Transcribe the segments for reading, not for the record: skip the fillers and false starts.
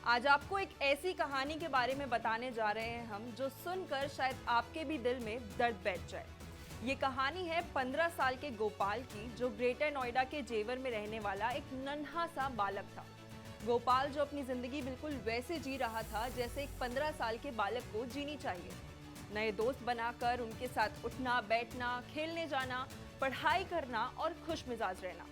आज आपको एक ऐसी कहानी के बारे में बताने जा रहे हैं हम जो सुनकर शायद आपके भी दिल में दर्द बैठ जाए। ये कहानी है 15 साल के गोपाल की, जो ग्रेटर नोएडा के जेवर में रहने वाला एक नन्हा सा बालक था। गोपाल जो अपनी जिंदगी बिल्कुल वैसे जी रहा था जैसे एक 15 साल के बालक को जीनी चाहिए। नए दोस्त बनाकर उनके साथ उठना बैठना, खेलने जाना, पढ़ाई करना और खुश मिजाज रहना।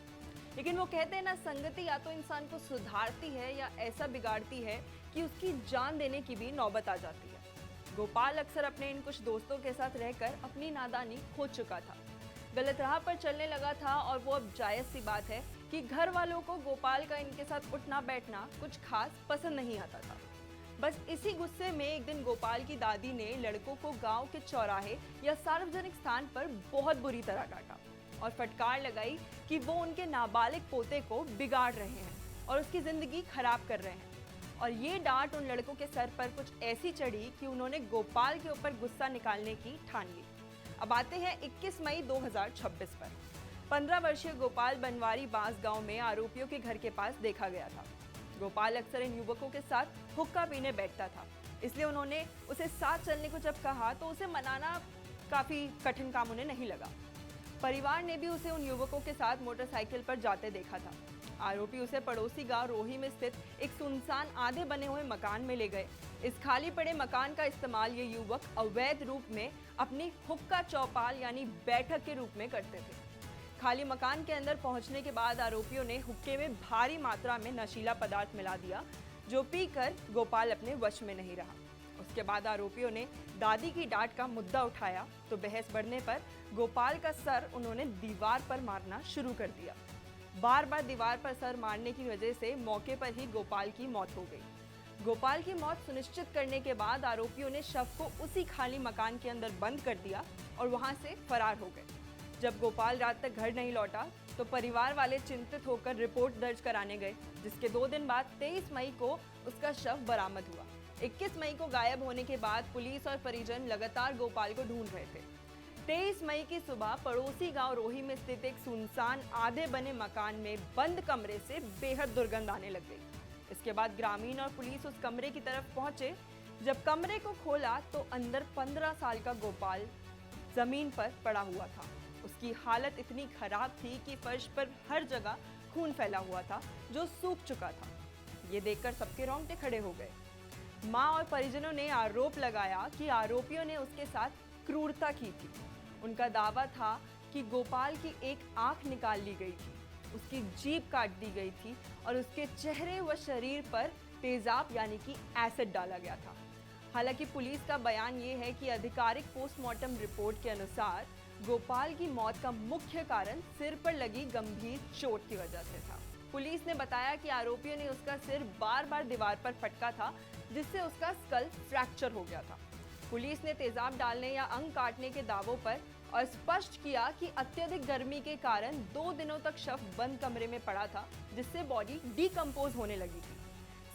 लेकिन वो कहते हैं ना, संगति या तो इंसान को सुधारती है या ऐसा बिगाड़ती है कि उसकी जान देने की भी नौबत आ जाती है। गोपाल अक्सर अपने इन कुछ दोस्तों के साथ रहकर अपनी नादानी खो चुका था, गलत राह पर चलने लगा था और वो अब जायज सी बात है कि घर वालों को गोपाल का इनके साथ उठना बैठना कुछ खास पसंद नहीं आता था। बस इसी गुस्से में एक दिन गोपाल की दादी ने लड़कों को गांव के चौराहे या सार्वजनिक स्थान पर बहुत बुरी तरह डांटा और फटकार लगाई कि वो उनके नाबालिग पोते को बिगाड़ रहे हैं और उसकी जिंदगी खराब कर रहे हैं। और ये डांट उन लड़कों के सर पर कुछ ऐसी चढ़ी कि उन्होंने गोपाल के ऊपर गुस्सा निकालने की ठान ली। अब आते हैं 21 मई 2026 पर। 15 वर्षीय गोपाल बनवारी बांस गांव में आरोपियों के घर के पास देखा गया था। गोपाल अक्सर इन युवकों के साथ हुक्का पीने बैठता था, इसलिए उन्होंने उसे साथ चलने को जब कहा तो उसे मनाना काफी कठिन काम उन्हें नहीं लगा। परिवार ने भी उसे उन युवकों के साथ मोटरसाइकिल पर जाते देखा था। आरोपी उसे पड़ोसी गांव रोही में स्थित एक सुनसान आधे बने हुए मकान में ले गए। इस खाली पड़े मकान का इस्तेमाल ये युवक अवैध रूप में अपनी हुक्का चौपाल यानी बैठक के रूप में करते थे। खाली मकान के अंदर पहुंचने के बाद आरोपियों ने हुक्के में भारी मात्रा में नशीला पदार्थ मिला दिया, जो पीकर गोपाल अपने वश में नहीं रहा। उसके बाद आरोपियों ने दादी की डांट का मुद्दा उठाया तो बहस बढ़ने पर गोपाल का सर उन्होंने दीवार पर मारना शुरू कर दिया। बार बार दीवार पर सर मारने की वजह से मौके पर ही गोपाल की मौत हो गई। गोपाल की मौत सुनिश्चित करने के बाद आरोपियों ने शव को उसी खाली मकान के अंदर बंद कर दिया और वहां से फरार हो गए। जब गोपाल रात तक घर नहीं लौटा तो परिवार वाले चिंतित होकर रिपोर्ट दर्ज कराने गए, जिसके 2 दिन बाद 23 मई को उसका शव बरामद हुआ। 21 मई को गायब होने के बाद पुलिस और परिजन लगातार गोपाल को ढूंढ रहे थे। 23 मई की सुबह पड़ोसी गांव रोही में स्थित एक सुनसान आधे बने मकान में बंद कमरे से बेहद दुर्गंध आने लग गई। इसके बाद ग्रामीण और पुलिस उस कमरे की तरफ पहुंचे। जब कमरे को खोला तो अंदर 15 साल का गोपाल जमीन पर पड़ा हुआ था। उसकी हालत इतनी खराब थी कि फर्श पर हर जगह खून फैला हुआ था जो सूख चुका था। ये देखकर सबके रोंगटे खड़े हो गए। मां और परिजनों ने आरोप लगाया कि आरोपियों ने उसके साथ क्रूरता की थी। उनका दावा था कि गोपाल की एक आंख निकाल ली गई थी, उसकी जीभ काट दी गई थी और उसके चेहरे व शरीर पर तेजाब यानी कि एसिड डाला गया था। हालांकि पुलिस का बयान ये है कि आधिकारिक पोस्टमार्टम रिपोर्ट के अनुसार गोपाल की मौत का मुख्य कारण सिर पर लगी गंभीर चोट की वजह से था। पुलिस ने बताया कि आरोपियों ने उसका सिर बार बार दीवार पर फटका था, जिससे उसका स्कल फ्रैक्चर हो गया था। पुलिस ने तेजाब डालने या अंग काटने के दावों पर और स्पष्ट किया कि अत्यधिक गर्मी के कारण 2 दिनों तक शव बंद कमरे में पड़ा था, जिससे बॉडी डिकम्पोज होने लगी थी।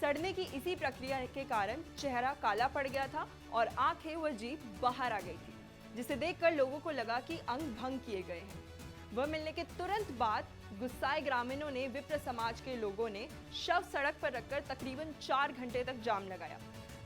सड़ने की इसी प्रक्रिया के कारण चेहरा काला पड़ गया था और आंखें व जीभ बाहर आ गई थी, जिसे देखकर लोगों को लगा कि अंग भंग किए गए हैं। वह मिलने के तुरंत बाद गुस्साए ग्रामीणों ने विप्र समाज के लोगों ने शव सड़क पर रखकर तकरीबन 4 घंटे तक जाम लगाया,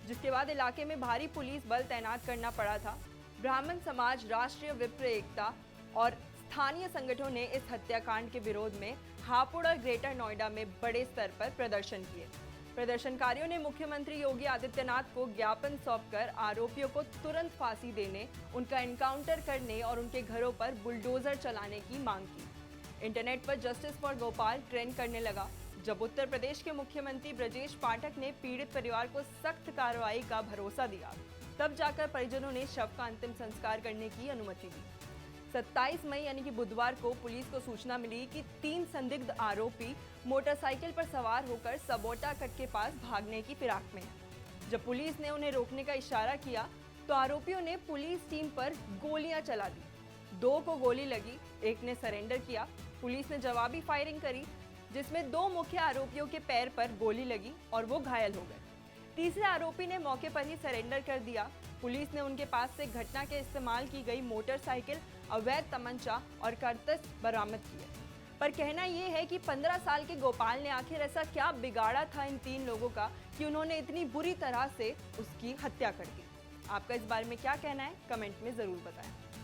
जिसके बाद इलाके में भारी पुलिस बल तैनात करना पड़ा था। ब्राह्मण समाज, राष्ट्रीय विप्र एकता और स्थानीय संगठनों ने इस हत्याकांड के विरोध में हापुड़ और ग्रेटर नोएडा में बड़े स्तर पर प्रदर्शन किए। प्रदर्शनकारियों ने मुख्यमंत्री योगी आदित्यनाथ को ज्ञापन सौंपकर आरोपियों को तुरंत फांसी देने, उनका एनकाउंटर करने और उनके घरों पर बुलडोजर चलाने की मांग की। इंटरनेट पर जस्टिस फॉर गोपाल ट्रेंड करने लगा। जब उत्तर प्रदेश के मुख्यमंत्री ब्रजेश पाठक ने पीड़ित परिवार को सख्त कार्रवाई का भरोसा दिया, तब जाकर परिजनों ने शव का अंतिम संस्कार करने की अनुमति दी। 27 मई यानी कि बुधवार को पुलिस को सूचना मिली कि 3 संदिग्ध आरोपी मोटरसाइकिल पर सवार होकर सबोटा कट के पास भागने की फिराक में हैं। जब पुलिस ने उन्हें रोकने का इशारा किया तो आरोपियों ने पुलिस टीम पर गोलियां चला दी। 2 को गोली लगी, एक ने सरेंडर किया। पुलिस ने जवाबी फायरिंग करी, जिसमें 2 मुख्य आरोपियों के पैर पर गोली लगी और वो घायल हो गए। तीसरे आरोपी ने मौके पर ही सरेंडर कर दिया। पुलिस ने उनके पास से घटना के इस्तेमाल की गई मोटरसाइकिल, अवैध तमंचा और कारतूस बरामद किए। पर कहना ये है कि 15 साल के गोपाल ने आखिर ऐसा क्या बिगाड़ा था इन 3 लोगों का कि उन्होंने इतनी बुरी तरह से उसकी हत्या कर दी। आपका इस बारे में क्या कहना है, कमेंट में ज़रूर बताएं।